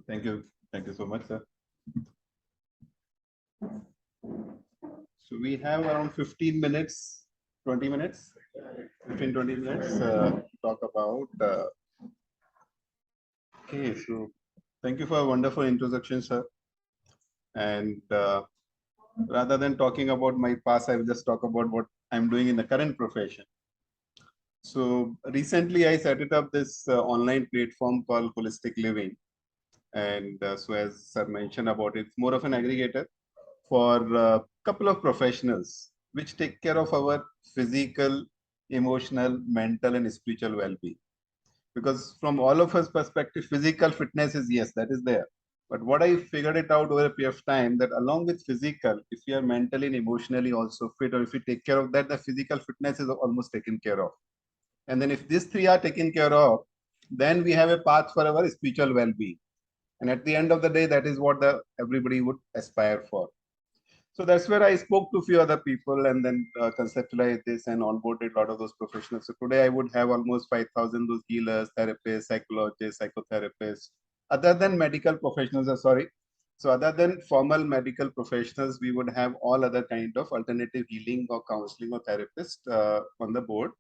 Thank you. Thank you so much, sir. So we have around 15 minutes, 20 minutes, 15, 20 minutes to talk about. Okay, so thank you for a wonderful introduction, sir. And rather than talking about my past, I will just talk about what I'm doing in the current profession. So recently I set it up this online platform called Holistic Living. And so as sir mentioned about it, it's more of an aggregator for a couple of professionals which take care of our physical, emotional, mental, and spiritual well-being. Because from all of us perspective, physical fitness is yes, that is there. But what I figured it out over a period of time that along with physical, if you are mentally and emotionally also fit, or if you take care of that, the physical fitness is almost taken care of. And then if these three are taken care of, then we have a path for our spiritual well-being. And at the end of the day, that is what everybody would aspire for. So that's where I spoke to a few other people and then conceptualized this and onboarded a lot of those professionals. So today I would have almost 5,000 those healers, therapists, psychologists, psychotherapists, other than medical professionals, sorry. So other than formal medical professionals, we would have all other kind of alternative healing or counseling or therapist on the board.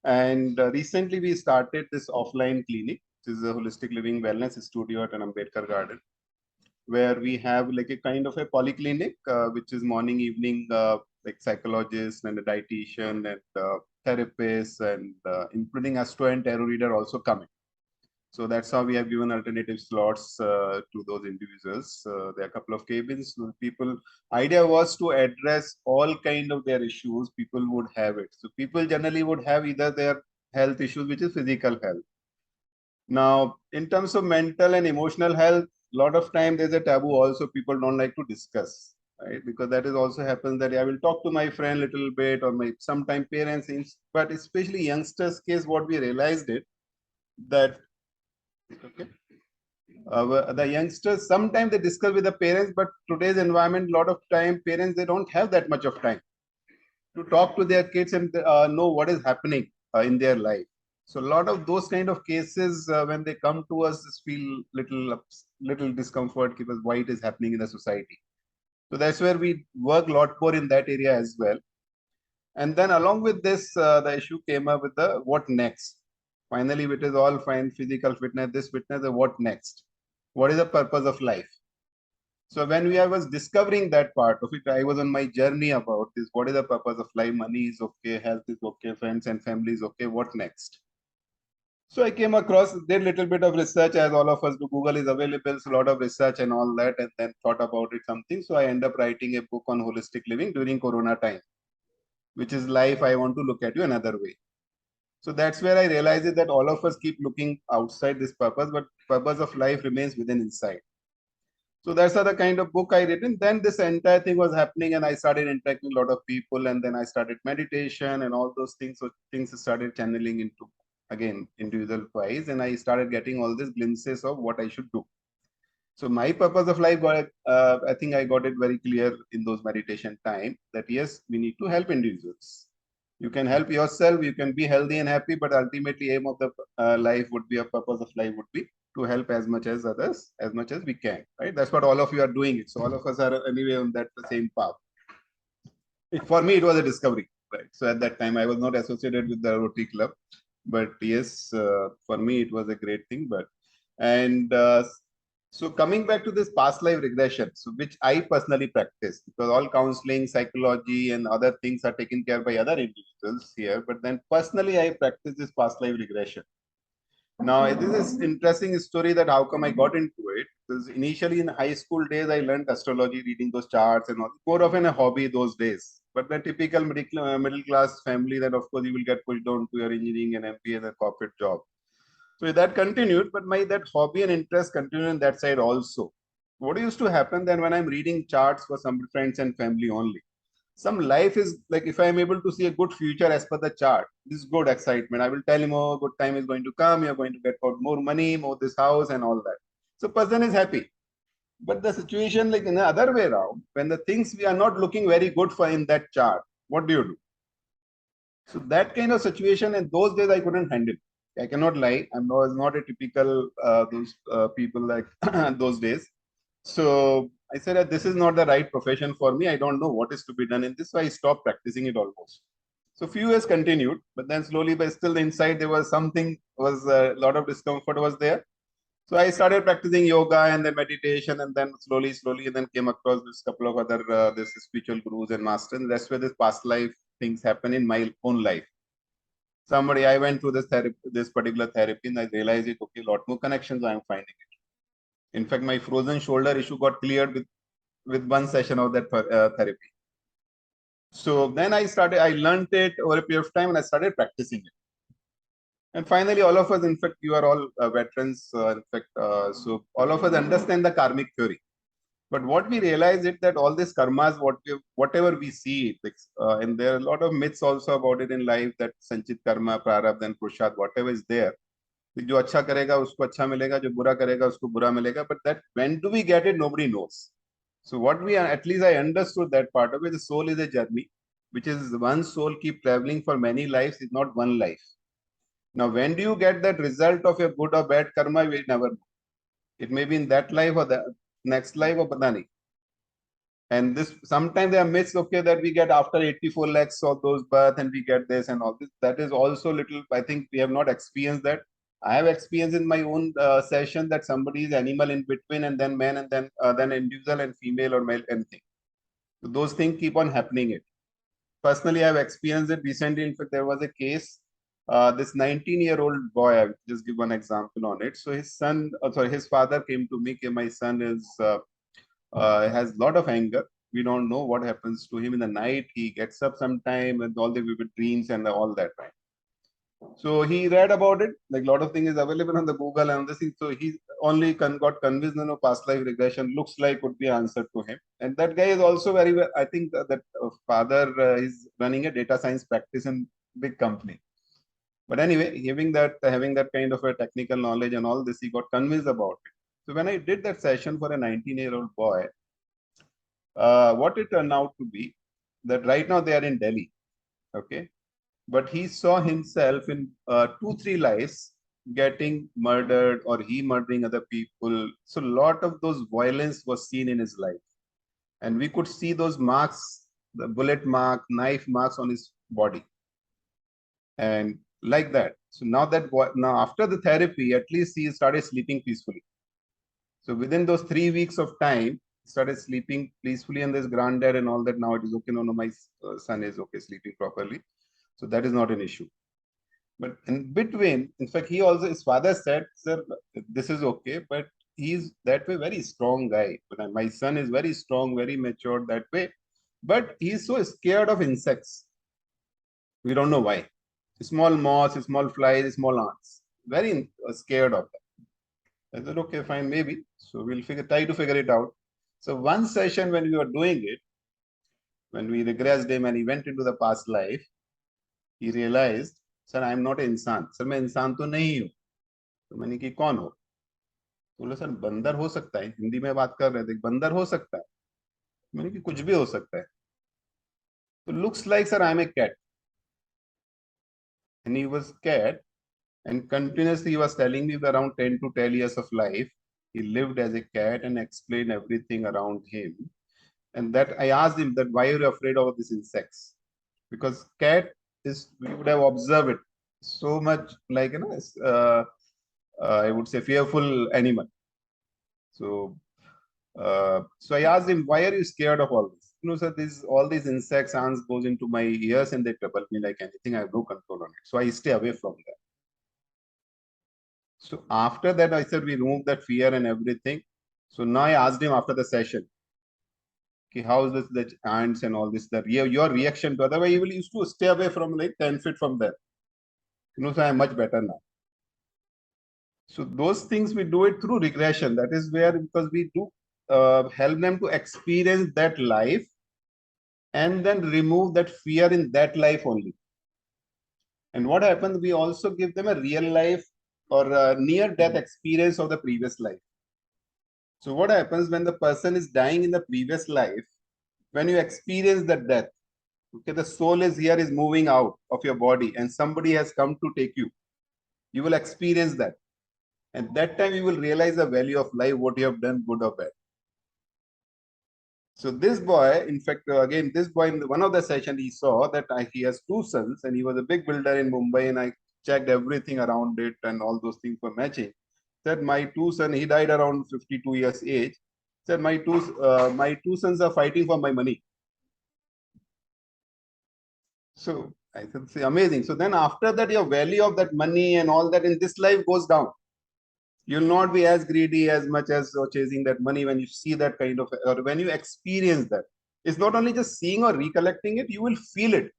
And recently we started this offline clinic, which is a holistic living wellness studio at an Ambedkar garden, where we have like a kind of a polyclinic, which is morning, evening, like psychologist and a dietitian and therapists and including astro and tarot reader also coming. So that's how we have given alternative slots to those individuals. There are a couple of cabins. People, idea was to address all kind of their issues. People would have it. So people generally would have either their health issues, which is physical health. Now, in terms of mental and emotional health, a lot of time there's a taboo also people don't like to discuss, right? Because that is also happens that I will talk to my friend a little bit or my sometime parents, but especially youngsters case, what we realized it that okay, the youngsters sometimes they discuss with the parents, but today's environment, a lot of time parents they don't have that much of time to talk to their kids and know what is happening in their life. So a lot of those kind of cases, when they come to us, feel little discomfort because why it is happening in the society. So that's where we work a lot more in that area as well. And then along with this, the issue came up with the what next. Finally, it is all fine, physical fitness, this fitness, the what next? What is the purpose of life? So when I was discovering that part of it, I was on my journey about this. What is the purpose of life? Money is okay, health is okay, friends and family is okay. What next? So I came across, did a little bit of research as all of us do. Google is available, so a lot of research and all that, and then thought about it something. So I end up writing a book on holistic living during Corona time, which is life. I want to look at you another way. So that's where I realized that all of us keep looking outside this purpose, but purpose of life remains within inside. So that's the kind of book I written. Then this entire thing was happening, and I started interacting a lot of people, and then I started meditation and all those things. So things started channeling into again individual wise, and I started getting all these glimpses of what I should do. So my purpose of life got, I think I got it very clear in those meditation time that yes, we need to help individuals. You can help yourself, you can be healthy and happy, but ultimately aim of the life would be a purpose of life would be to help as much as others, as much as we can, right? That's what all of you are doing it. So all of us are anyway on that same path. For me, it was a discovery, right? So at that time, I was not associated with the Rotary Club, but yes, for me, it was a great thing. And so coming back to this past life regression, so which I personally practice, because all counseling, psychology, and other things are taken care by other individuals here. But then personally, I practice this past life regression. Now, this is interesting story that how come I got into it. Because initially in high school days, I learned astrology, reading those charts and all. More of a hobby those days. But the typical middle class family, that of course you will get pushed down to your engineering and MBA and a corporate job. So that continued, but my that hobby and interest continued in that side also. What used to happen then when I'm reading charts for some friends and family only? Some life is like if I'm able to see a good future as per the chart, this is good excitement. I will tell him, oh, good time is going to come. You're going to get out more money, more this house and all that. So person is happy. But the situation like in the other way around, when the things we are not looking very good for in that chart, what do you do? So that kind of situation in those days I couldn't handle. I cannot lie. Was not a typical those people like those days. So I said that this is not the right profession for me. I don't know what is to be done in this. So I stopped practicing it almost. So few years continued, but then slowly, but still inside there was something, was a lot of discomfort was there. So I started practicing yoga and then meditation, and then slowly, and then came across this couple of other this spiritual gurus and masters. And that's where this past life things happen in my own life. Somebody, I went through this therapy, this particular therapy, and I realized it. Okay, a lot more connections I am finding it. In fact, my frozen shoulder issue got cleared with one session of that therapy. So then I learned it over a period of time, and I started practicing it. And finally, all of us, in fact, you are all veterans, in fact, so all of us understand the karmic theory. But what we realize is that all these karmas, whatever we see, and there are a lot of myths also about it in life, that sanchit karma, prarabdha and prashad, whatever is there, जो अच्छा करेगा उसको अच्छा मिलेगा, जो बुरा करेगा उसको बुरा मिलेगा. But that when do we get it, nobody knows. So what we, at least I understood that part of it. The soul is a journey, which is one soul keep traveling for many lives, is not one life. Now, when do you get that result of your good or bad karma? We never know. It may be in that life or the next life or pata nahi. And this, sometimes there are myths, okay, that we get after 84 lakhs of those birth and we get this and all this. That is also little, I think we have not experienced that. I have experienced in my own session that somebody is animal in between, and then man, and then individual and female or male, anything. So those things keep on happening. It personally, I have experienced it recently. In fact, there was a case. This 19-year-old boy, I will just give one example on it. So his son, his father came to me. My son is has a lot of anger. We don't know what happens to him in the night. He gets up sometime with all the vivid dreams and all that. Right? So he read about it. Like a lot of things is available on the Google and this thing. So he only got convinced, past life regression looks like would be answered to him. And that guy is also very well. I think that father is running a data science practice in big company. But anyway, having that kind of a technical knowledge and all this, he got convinced about it. So when I did that session for a 19-year-old boy, what it turned out to be that right now they are in Delhi, okay, but he saw himself in 2-3 lives getting murdered or he murdering other people. So a lot of those violence was seen in his life, and we could see those marks, the bullet mark, knife marks on his body, and like that. So now after the therapy, at least he started sleeping peacefully. So within those 3 weeks of time, he started sleeping peacefully, and this granddad and all that. Now it is okay. No, my son is okay, sleeping properly. So that is not an issue. But in between, in fact, his father said, sir, this is okay, but he's that way very strong guy. But my son is very strong, very mature that way. But he's so scared of insects. We don't know why. Small moths, small flies, small ants. Very scared of that. I said, okay, fine, maybe. So we'll try to figure it out. So one session when we were doing it, when we regressed him and he went into the past life, he realized, sir, I am not an insan. Sir, मैं इंसान तो नहीं हूँ. तो मैंने कि कौन हो? तो बोला सर बंदर हो सकता है. हिंदी में बात कर रहे थे, बंदर हो सकता है. मैंने कि कुछ भी हो सकता है. तो looks like sir, I am a cat. And he was cat, and continuously he was telling me around 10 to 12 years of life, he lived as a cat and explained everything around him. And that I asked him that why are you afraid of these insects? Because cat is, we would have observed it so much like, I would say fearful animal. So, so I asked him, why are you scared of all this? Sir, all these insects, ants goes into my ears and they trouble me like anything. I have no control on it. So I stay away from that. So after that, I said, we removed that fear and everything. So now I asked him after the session, okay, how is this, the ants and all this, your reaction to, otherwise you will used to stay away from like 10 feet from there. So I am much better now. So those things we do it through regression. That is where, because we do help them to experience that life and then remove that fear in that life only. And what happens, we also give them a real life or a near death experience of the previous life. So what happens when the person is dying in the previous life, when you experience the death, okay, the soul is here, is moving out of your body and somebody has come to take you. You will experience that. And that time you will realize the value of life, what you have done, good or bad. So this boy, in fact, again, this boy in one of the session, he saw that he has two sons and he was a big builder in Mumbai, and I checked everything around it and all those things were matching. Said my two sons, he died around 52 years age. Said my two sons are fighting for my money. So I said, see, amazing. So then after that, your value of that money and all that in this life goes down. You'll not be as greedy as much as chasing that money when you see that kind of, or when you experience that. It's not only just seeing or recollecting it, you will feel it.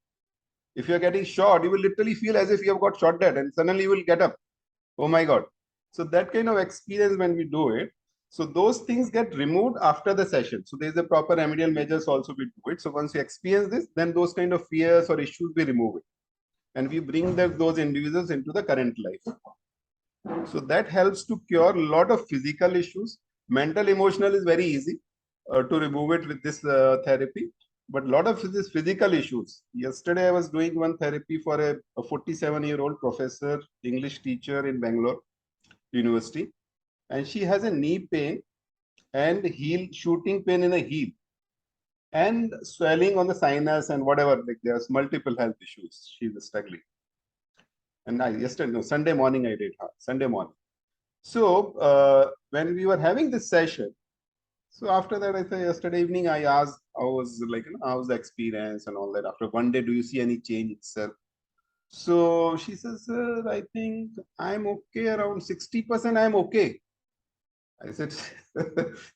If you're getting shot, you will literally feel as if you have got shot dead and suddenly you will get up. Oh my God. So that kind of experience when we do it, so those things get removed after the session. So there's a proper remedial measures also we do it. So once you experience this, then those kind of fears or issues we remove it. And we bring those individuals into the current life. So that helps to cure a lot of physical issues. Mental, emotional is very easy to remove it with this therapy. But a lot of these physical issues. Yesterday, I was doing one therapy for a 47-year-old professor, English teacher in Bangalore University. And she has a knee pain and shooting pain in the heel and swelling on the sinus and whatever. Like there's multiple health issues she's struggling. And Sunday morning I did her, Sunday morning. So when we were having this session, so after that, I said yesterday evening, I asked, I was like, how's the experience and all that. After one day, do you see any change itself? So she says, sir, I think I'm okay around 60%. I'm okay. I said,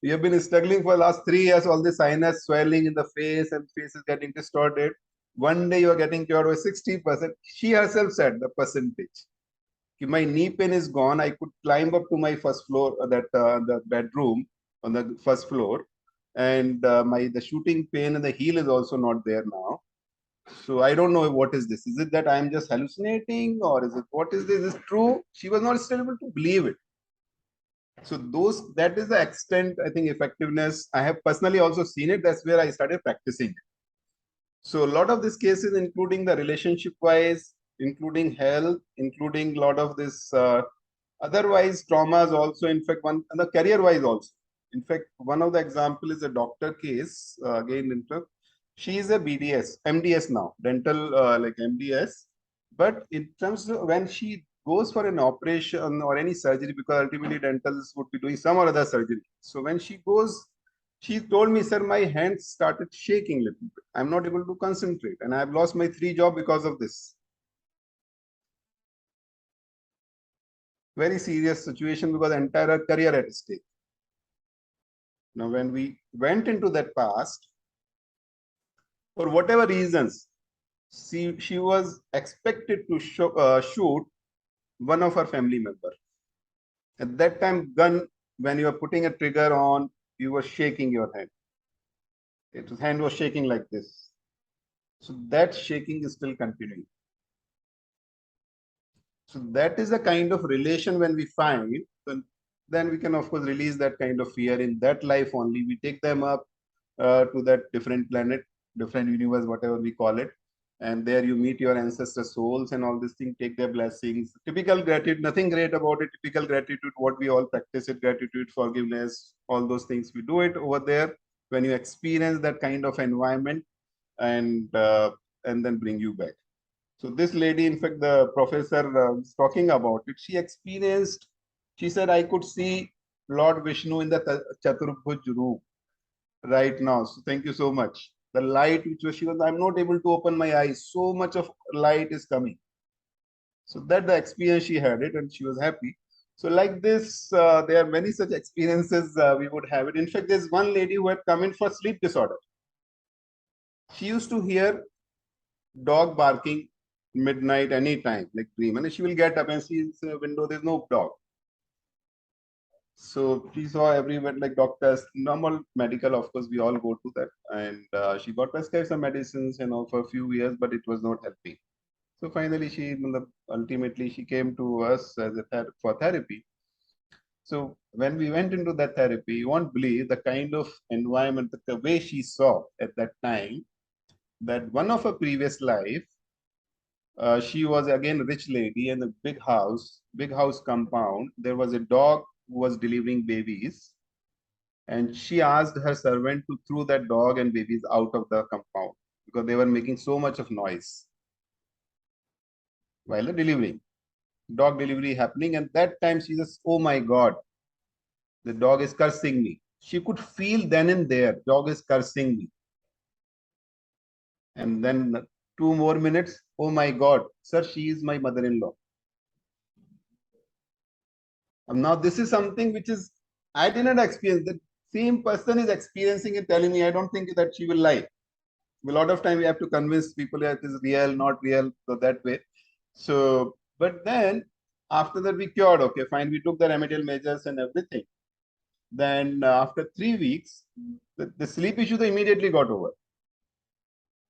you have been struggling for the last 3 years, all the sinus swelling in the face and face is getting distorted. One day you are getting cured by 60%. She herself said the percentage. My knee pain is gone. I could climb up to my first floor, the bedroom on the first floor, and the shooting pain in the heel is also not there now. So I don't know what is this. Is it that I am just hallucinating, or is it what is this? Is it true? She was not still able to believe it. So that is the extent, I think, effectiveness. I have personally also seen it. That's where I started practicing. So a lot of these cases, including the relationship wise, including health, including a lot of this otherwise traumas also, in fact, one and the career wise also. In fact, one of the example is a doctor case, again, in fact, she is a BDS, MDS now, dental like MDS. But in terms of when she goes for an operation or any surgery, because ultimately dentals would be doing some or other surgery. So when she goes, she told me, sir, my hands started shaking a little bit. I'm not able to concentrate and I've lost my 3 jobs because of this. Very serious situation because entire career at stake. Now, when we went into that past, for whatever reasons, she was expected to shoot one of her family member. At that time, gun, when you are putting a trigger on, you were shaking your hand. Its hand was shaking like this. So that shaking is still continuing. So that is the kind of relation when we find, then we can of course release that kind of fear in that life only. We take them up to that different planet, different universe, whatever we call it. And there you meet your ancestor souls and all these things, take their blessings. Typical gratitude, nothing great about it. Typical gratitude, what we all practice it, gratitude, forgiveness, all those things. We do it over there when you experience that kind of environment and then bring you back. So this lady, in fact, the professor was talking about it. She experienced, she said, I could see Lord Vishnu in the Chaturbhuj room right now. So thank you so much. The light which was, she was, I'm not able to open my eyes. So much of light is coming. So that the experience she had it and she was happy. So like this, there are many such experiences we would have it. In fact, there's one lady who had come in for sleep disorder. She used to hear dog barking midnight anytime, like dream, and she will get up and see the window, there's no dog. So she saw everywhere, like doctors, normal medical, of course, we all go to that. And she got prescribed some medicines, for a few years, but it was not helping. So finally, ultimately, she came to us as for therapy. So when we went into that therapy, you won't believe the kind of environment, the way she saw at that time, that one of her previous life, She was again a rich lady in a big house compound. There was a dog who was delivering babies, and she asked her servant to throw that dog and babies out of the compound because they were making so much of noise while the delivering. Dog delivery happening, and that time she says, "Oh my God, the dog is cursing me." She could feel then and there, dog is cursing me. And then 2 more minutes, "Oh my God, sir, she is my mother-in-law." Now this is something which is I didn't experience. The same person is experiencing it, telling me. I don't think that she will lie. A lot of time we have to convince people that it is real, not real, so that way. So, but then after that we cured. Okay, fine. We took the remedial measures and everything. Then after 3 weeks, the sleep issue they immediately got over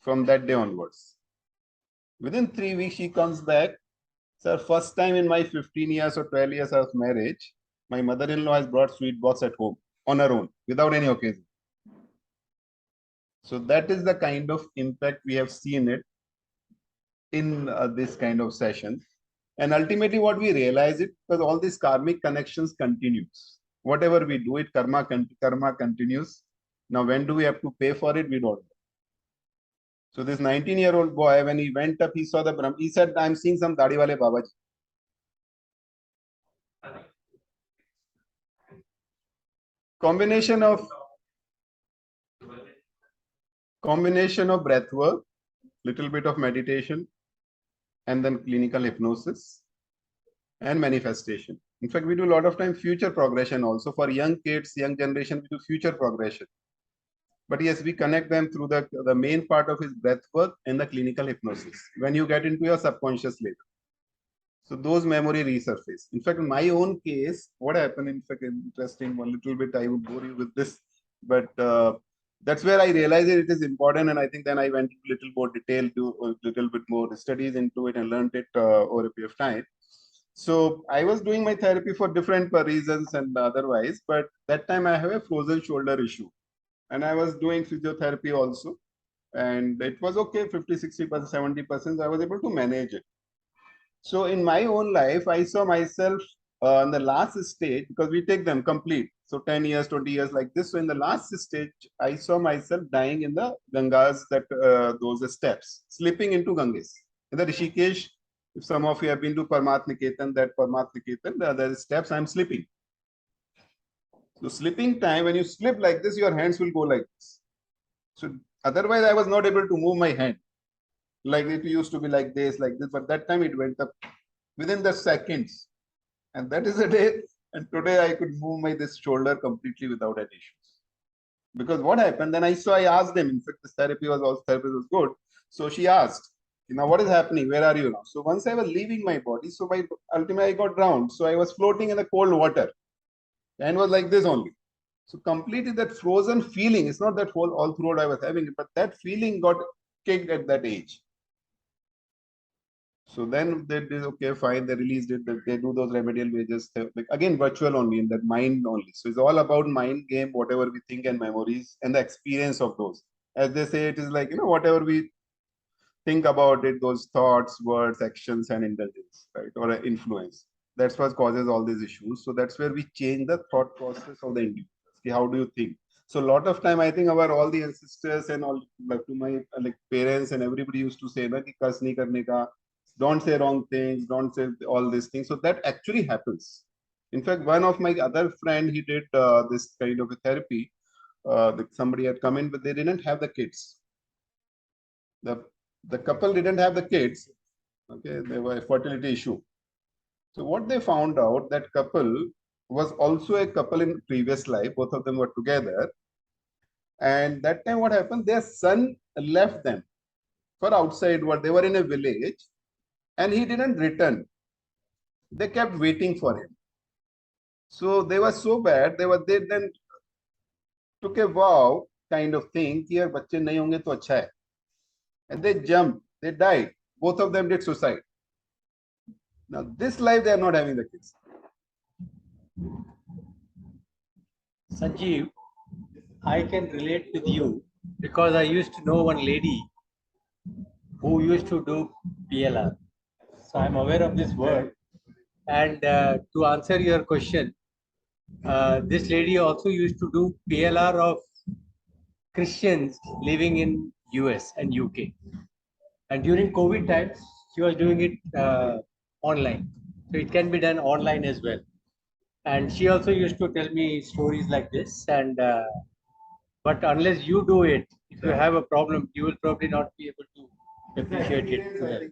from that day onwards. Within 3 weeks, she comes back. Sir, first time in my 15 years or 12 years of marriage, my mother-in-law has brought sweet box at home on her own without any occasion. So that is the kind of impact we have seen it in this kind of session. And ultimately what we realize it because all these karmic connections continues. Whatever we do it, karma continues. Now, when do we have to pay for it? We don't know. So this 19-year-old boy, when he went up, he saw the Brahma. He said, "I'm seeing some Dadi wale Babaji." Combination of breath work, little bit of meditation, and then clinical hypnosis and manifestation. In fact, we do a lot of time future progression also for young kids, young generation. We do future progression. But yes, we connect them through the main part of his breath work and the clinical hypnosis when you get into your subconscious later. So those memory resurface. In fact, in my own case, what happened, in fact, interesting, one little bit, I would bore you with this, but that's where I realized it is important. And I think then I went a little more detail to a little bit more studies into it and learned it over a period of time. So I was doing my therapy for different reasons and otherwise, but that time I have a frozen shoulder issue. And I was doing physiotherapy also. And it was okay, 50, 60%, 70%. I was able to manage it. So in my own life, I saw myself in the last stage because we take them complete. So 10 years, 20 years like this. So in the last stage, I saw myself dying in the Gangas, that those steps, slipping into Ganges. In the Rishikesh, if some of you have been to Parmat Niketan, that Parmat Niketan, the other steps, I'm slipping. So slipping time, when you slip like this, your hands will go like this. So otherwise, I was not able to move my hand. Like it used to be like this, but that time it went up within the seconds. And that is a day. And today I could move my this shoulder completely without any issues. Because what happened, then I asked them, in fact, this therapy was good. So she asked, "Now what is happening? Where are you now?" So once I was leaving my body, so my ultimately I got drowned. So I was floating in the cold water and was like this only. So completely that frozen feeling, it's not that whole all throughout I was having it, but that feeling got kicked at that age. So then they did, okay, fine, they released it, they do those remedial measures, like, again, virtual only, in that mind only. So it's all about mind game, whatever we think and memories and the experience of those. As they say, it is like, whatever we think about it, those thoughts, words, actions, and indulgence, right, or influence. That's what causes all these issues. So that's where we change the thought process of the individual. See, how do you think? So a lot of time, I think our all the ancestors and all, like to my like parents and everybody used to say, "Na ki kas nahi karne ka, don't say wrong things, don't say all these things." So that actually happens. In fact, one of my other friend, he did this kind of a therapy. Somebody had come in, but they didn't have the kids. The couple didn't have the kids. Okay, they were a fertility issue. So what they found out, that couple was also a couple in previous life. Both of them were together. And that time what happened, their son left them for outside world. They were in a village and he didn't return. They kept waiting for him. So they were so bad, they then took a vow kind of thing, कि यार बच्चे नहीं होंगे तो अच्छा है. And they jumped, they died. Both of them did suicide. Now this life they are not having the kids. Sanjeev, I can relate with you because I used to know one lady who used to do PLR. So I'm aware of this word. And to answer your question, this lady also used to do PLR of Christians living in US and UK. And during COVID times, she was doing it online. So it can be done online as well. And she also used to tell me stories like this. And but unless you do it, if you have a problem, you will probably not be able to appreciate it well.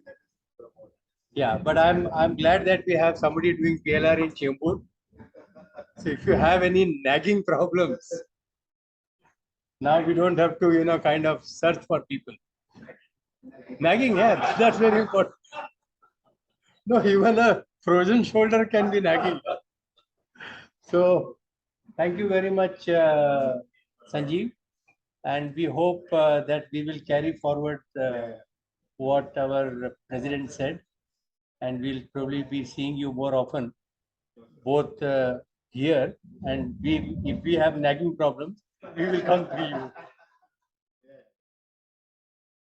Yeah, but I'm glad that we have somebody doing PLR in Chembur. So if you have any nagging problems, now we don't have to, kind of search for people. Nagging, yeah, that's very important. No, even a frozen shoulder can be nagging. So thank you very much, Sanjeev. And we hope that we will carry forward what our president said. And we'll probably be seeing you more often, both here and if we have nagging problems, we will come to you.